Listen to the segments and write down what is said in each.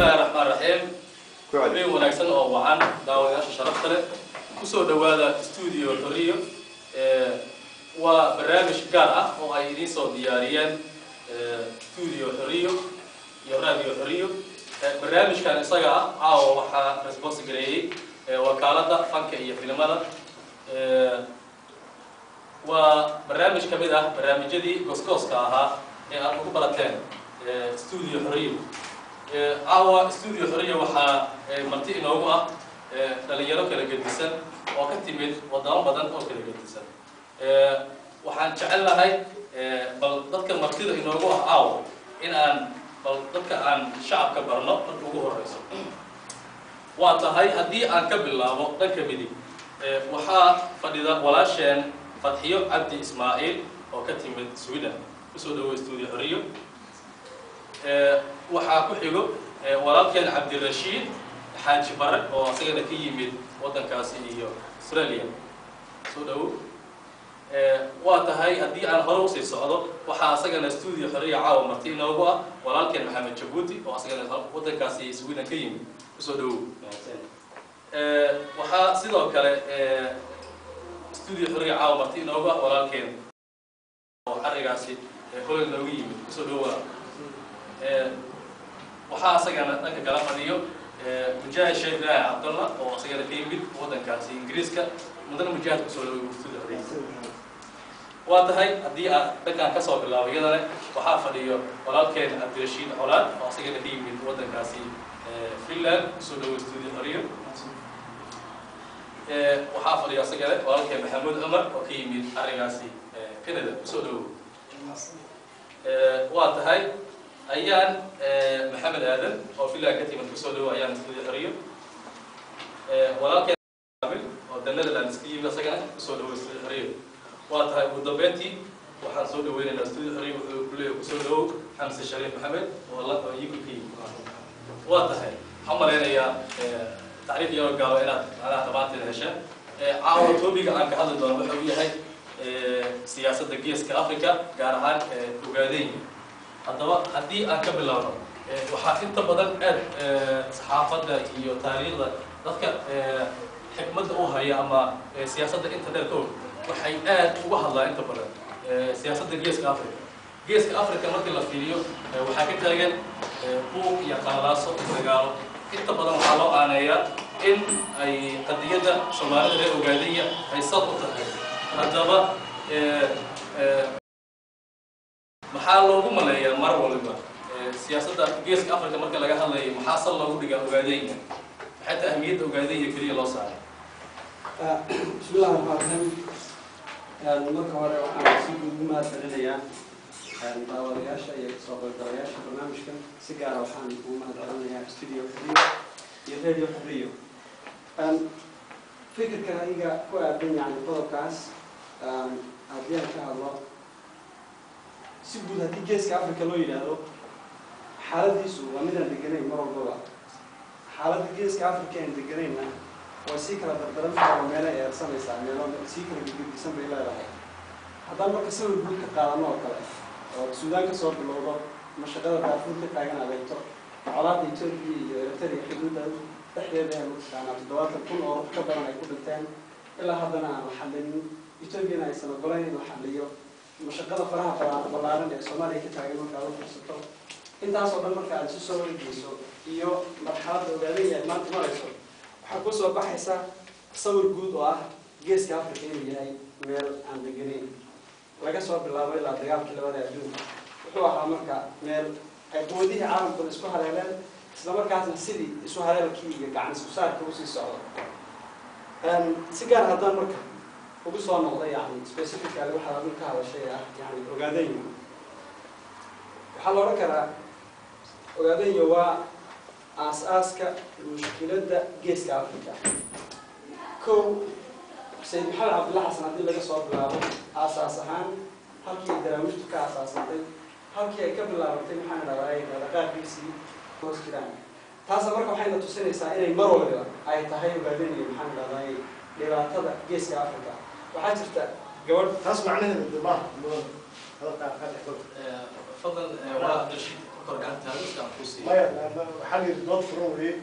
الله الرحمن الرحيم. كويس. ونحسن أو وعن داوياش شرفت له. كسر دوادا استوديو حرية. وبرنامج قارة أو أيدي صدياريا استوديو حرية. يراديو حرية. برنامج كان صجعة أو وح رسبوس جري وكالة فنكية في المدى. وبرنامج كبيرة برنامج جديد قصقص كها المقبلتين استوديو حرية. استوديو حرية وح مرتين نوعه دليلو كلا جديسن وكتيمين ودام بدن أو كلا جديسن وحن شعلنا هاي بل ضدك مرتين نوعه إن بل ضدك عن شعب كبرنا نوعه الرئيس واتهاي هدي عن قبل الله ضدك بدي وح فديدا ولا شيء فتحيو عبد إسماعيل وكتيمين سويدن بسودو استوديو حرية وحاكو حيجو ولكن عبد الرشيد حاج برك وصيغة كيميل وطن كاسينيو أستراليا سودو واتهاي هدي عن هروس السعودة وحاسقنا استوديو حرية عاو مرتين نوبا ولكن محمد جبوتي وصيغنا وطن كاسي سويدن كيميل سودو وحاسيدو كله استوديو حرية عاو مرتين نوبا ولكن وحريقاسي كل نوعي سودو waxaa asagana dhanka kala fadhiyo mujaahid sheekh عبد الله oo asagana ka yimid wadankaasi Ingiriiska mudana mujaahid kusoo dhaweeyay wafdiga Ingiriiska waa tahay hadii aad dhankan ka soo bilaabo iyadana waxaa fadhiyo walaalkeen Abdirashiid Colaad oo asagana ka yimid wadankaasi Finland kusoo dhaweeyay wafdiga Ingiriiska waxaa fadhiyo asagana walaalkeen Maxamuud Umar oo ka yimid arigaasi Canada kusoo dhaweeyay waa tahay أيان محمد آدم أو في الله كتير من كسوله أيان استوديو حرية ولكن قبل أو دلنا الأنسكية مثلاً كسوله استوديو حرية واتها ودبنتي وحنسوله وين الاستوديو حرية كله كسوله حمزة الشريف محمد والله يجيب فيه واتها حملنا يا تعريف يا رجال وإنا على تبعات الهشام عاود توبيك عن كهذا الدور بحويه هاي سياسة الجيش كأفريقيا قارهان وقادين haddaba haddii aan ka bilaabno waxaa inta badan aad saxaafadda iyo taariikhda dadka xikmadda u haya ama siyaasadda internetka waxay aad uga hadlaan inta badan siyaasadda geeska Afrika markii la fiiriyo waxaa ka taagan buuq iyo qalaaso dagaalo inta badan waxaa loo aaneeyaa in ay qadiyadda Soomaalida reer Ogaadenya ay sad u tahay haddaba maxaa loogu maleeyaa mar walba siyaasadda geeska Afrika marka laga hadlayo maxaa sal loogu dhigaa Ogaadenya xataa ahmiyadda Ogaadenya kaliya loo saaray bismillaahir rahmaanir rahiim marka hore waxaan si guud u mahadcelinayaa daawadayaasha iyo soo qaybgalayaasha barnaamijkan si gaar ah waxaan ugu mahadcelinayaa studio Xuriyo iyo radio Xuriyo fikirka aniga ku aadan yahay qodobkaas haddii aan ka hadlo si guud haddii geeska Afrika loo yiraahdo xaaladiisu waa mid aan deganayn mar walba xaaladda geeska Afrika aan deganayna waa si kala dardaran oo meel ay arsanaysaa meelo si kala gudbisan bay leedahay haddaan marka sawir guud ka qaadano oo kale oo Suudaan ka soo bilowdo mashaqada Darfur ka taagan adeegto colaadda Itoobiya iyo Eritrea xuduudda dhexdeeda ay muddaana 70,000 oo ka badan ay ku dhinteen ilaa haddana aan la xallin Itoobiya ay sano goleyn la xalliyo mashaqada faraha ballaaran ee Soomaaliya ka taagan marka la fursato intaas oo dhan marka aad soo wareegayso iyo marxaladda Ogaadenya ay maanta marayso waxaa ku soo baxaysa sawir guud oo ah geeska Afrika inuu yahay meel aan deganayn laga soo bilaabo ilaa dagaalkii labada adduunka wuxuu ahaa marka meel ay quwadihi caalamka isku haleeleen isla markaasna sidii isu haleelkii iyo gacan isku saarka u sii socdo si gaar haddaan marka ugu soo noqday yani specifically waxa lagu ka hadashay yani Ogaadenya waxa loo karaa Ogaadenya waa aasaaska mushkiladda geeska Afrika Sayyid Maxamed Cabdulla Xasan hadii laga soo bilaabo aasaas ahaan halkii daraawishtu ka aasaasatay halkii ay ka bilaabatay maxaan dhawaayay dhaqaaqdiisii hoos jiraan taas marka waxay la tusinaysaa inay mar walba ay tahay Ogaadenya maxaan dhawaayay dhibaatada geeska Afrika waxaa jirta gabadh taas macnaheedu ma فضل ولا نشيد كرجع تهرس كان فوسي ما حل الضغط فروي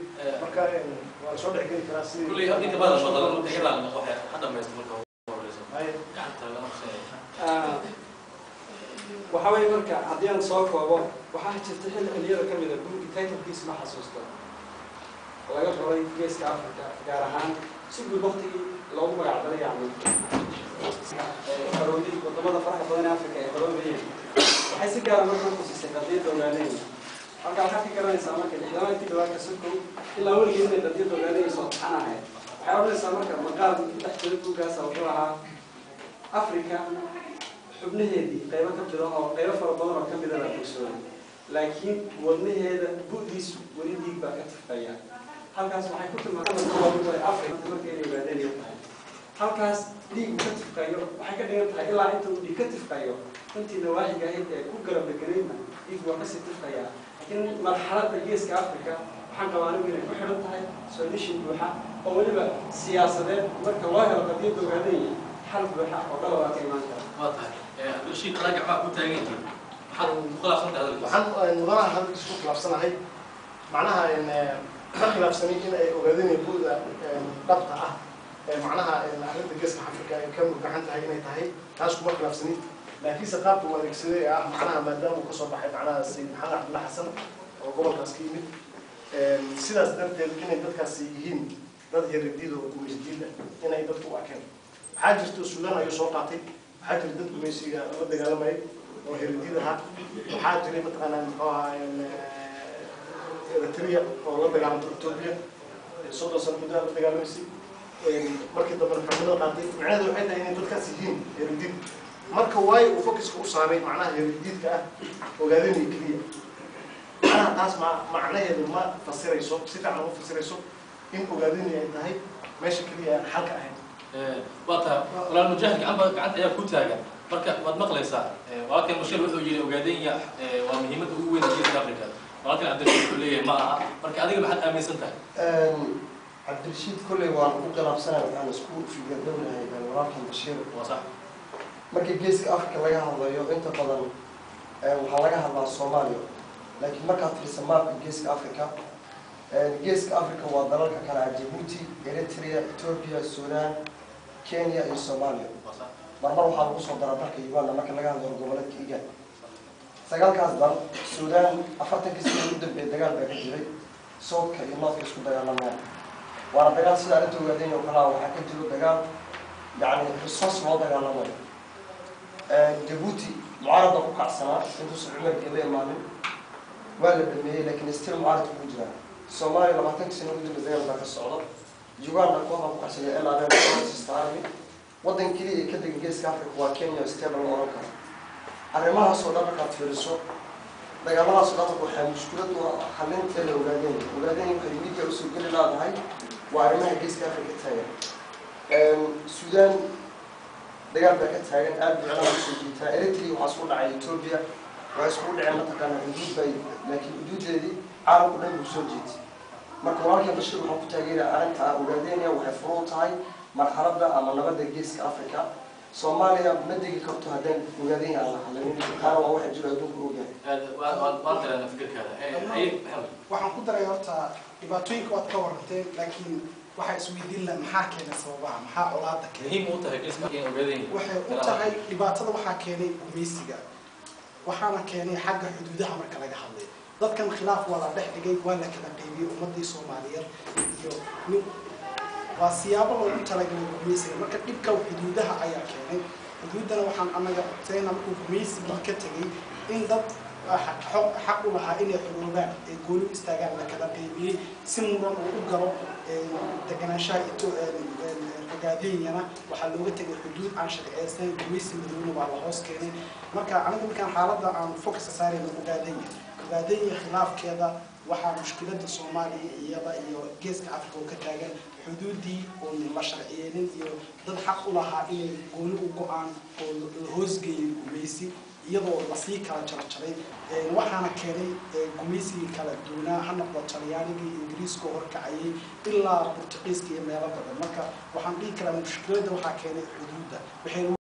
مركا وصل حق الكراسي كل يوم دي كمان فضل ممكن كده على حدا ما يستمر هاي waxa way marka hadii aan soo koobo waxa jirta xilliyada kamid ah guriga title-kiisa ma xasuusto laga qoray geeska Afrika gaar ahaan si guud waqtigii loogu magac daray xarooyinka wadamada faraha badan ee Afrika ee xarooyinka waxay si gaar ah markaa ku siisay qadiyadda ogaanaysa halka waxa ka garanaysa marka ciidamada dalka Soomaaliya ilaa weligeed inay qadiyadda ogaanaysa waxanahay waxay oranaysaa marka maqaal taxta buugaas oo ahaa Afrika xubnaheedii qaybo ka jira oo qaybo fara badan oo kamid ah bulshada laakiin wadnaheeda buudiisu wali dhiig baa ka tifaya halkaas waxay ku tilmaamaysaa Afrika markay ogaadeen halkaas dhiig ka tifayo waxay ka dhigan tahay ilaa inta uu dhiig ka tifayo intii nawaaxiga ahayd ee ku garab deganayna dhiig waa ka sii tifaya laakiin marxaladda geeska Afrika waxaan qabaanay inay ku xiran tahay solution buuxa oo waliba siyaasadeed marka loo helo qadiyadda ogaadeen حل بحق وقالوا كمان واضح الشيء راجع معك وتاجين حل خلاص انت هذا waxaan mudanaha hadda isku khilaafsanahay macnaha ka khilaafsanay in ay ogaadeen buuda dhabta ah macnaha arrinta geeska Afrika ay ka gacan tahay inay tahay taas kuma khilaafsanay laakiin saqaabtu waa adeegsaday macnaha maadaama uu ka soo baxay macnaha Sayid Maxamed Cabdulla Xasan oo gobolkaas ka yimid sidaas darteed inay dadkaasi yihiin dad yaryar oo gumaysiin inay dadku u arkeen حاجة السودان أيو سوقاتي حاجة الدب ميسيا الله دجالماي وهرديدها وحاجة اللي مثلا إريتريا والله دجالم إثيوبيا صوت سنة مدة الله دجالم ميسي مركز دبر حمله قاضي معناه ذو حين إن دول كاسيين هرديد مركز واي وفوكس كوسامي معناه هرديد كأ وقاعدين يكليه أنا ناس معناه ما فسر يسوق ستة عمو فسر يسوق إن وقاعدين ينتهي ماشي كليه حلقة هين وقتها ولا المجاهد عند أيام كوتاجا مركب مقليسا ولكن المشكلة وحده يجي وقاعدين ومهمة وين جيش أفريقيا ولكن عبد الرشيد كلية ما مركب هذيك محل أمين سنتها عبد الرشيد كلية وقلب سنة عن سكول في الدولة هي ولكن بشير وصح مركب جيش أفريقيا لقاها الله يو أنت بدل وحلقها الله الصومالي لكن مركب في سماء جيش أفريقيا جيش أفريقيا وضلك كان جيبوتي إريتريا إثيوبيا السودان كينيا iyo Soomaaliya marmar waxa lagu soo daraa dalka Uganda marka laga hadlo goboleedka Iga sagaalkaas dal Suudaan 40 sano u dambeeyay dagaal baa ka jiray Soodka iyo North isku dagaalameen waana dagaal sida arinta ogaadeen oo kala waxa ka jiro dagaal yani resource loo dagaalamay Djibouti mucaarada ku kacsanaa intuu Soomaaliya galay maalin waa la dhameeyay laakiin still mucaarada ku jira Soomaaliya 20 sano u dambeeyay dagaal baa ka socda Uganda kooxda ku qarsanay ilaa ay istaarmi wadan kaliya ka degan geeska Afrika waa Kenya stable oo oran kara arrimahaas oo dhan ka fiiriso dagaaladaas oo dhan waxay mushkilad u xalinta la ogaadeen waxay midda u soo gali laadahay waa arrimaha geeska Afrika taagan Suudaan dagaal baa ka taagan aad bicna u soo jiitaa Eritrea waxa soo dhacay Ethiopia waxa soo dhacay mataqaana xuduud bay laakiin xuduudeedii caalamku dhan u soo jiitay marka walaalkay bashir waxa ku taageeray arinta ogaadeen waxay furo tahay marxaladda ama nabadda geeska Afrika Soomaaliya ma digi karto hadaan ogaadeen aan la hadlin qaar waa waxa jira adduunka ogaadeen waan tala fikirkada waxaan ku daray horta dhibaatooyinka waad ka warantay laakiin waxa isweydiin la maxaa keenay sababaha maxaa colaadda keenay muhiim u tahay geeska ogaadeen waxay u tahay dhibaatada waxa keenay gumeysiga waxaana keenay xagga xuduudaha marka laga hadlay dadkan khilaaf wada dhex dhigay waa la kala qaybiyay ummadii Soomaaliyeed iyo waa siyaabo loogu talagalay gumeysiga marka dhibka xuduudaha ayaa keenay xuduudana waxaan anaga codsaynaa markuu gumeysiga ka tagay in dad xaq u lahaa inay xuduudaan ee gooni istaagaan la kala qaybiyay si muran uu u galo deganaanshaha ogaadeenyana waxaa looga tagay xuduud aan sharciyeysan gumeysi midowna waa la hoos keenay marka aniga markaan xaaladda aan focus saarayno ogaadeen khilaafkeeda waxaa mushkiladda Soomaaliya iyada iyo geeska Afrika ka taagan xuduudii oo la sharciyeeyay iyo dad xaq u lahaa inay gooni u go'aan oo la hoos geeyay gumeysi iyadoo la sii kala jarjaray waxaana keenay gumeysiga kala duwanaa ha noqdo Talyaaniga iyo Ingiriiska horkacayay ilaa Portugiiska iyo meelo badan marka waxaan dhihi karaa mushkiladda waxaa keenay xuduudda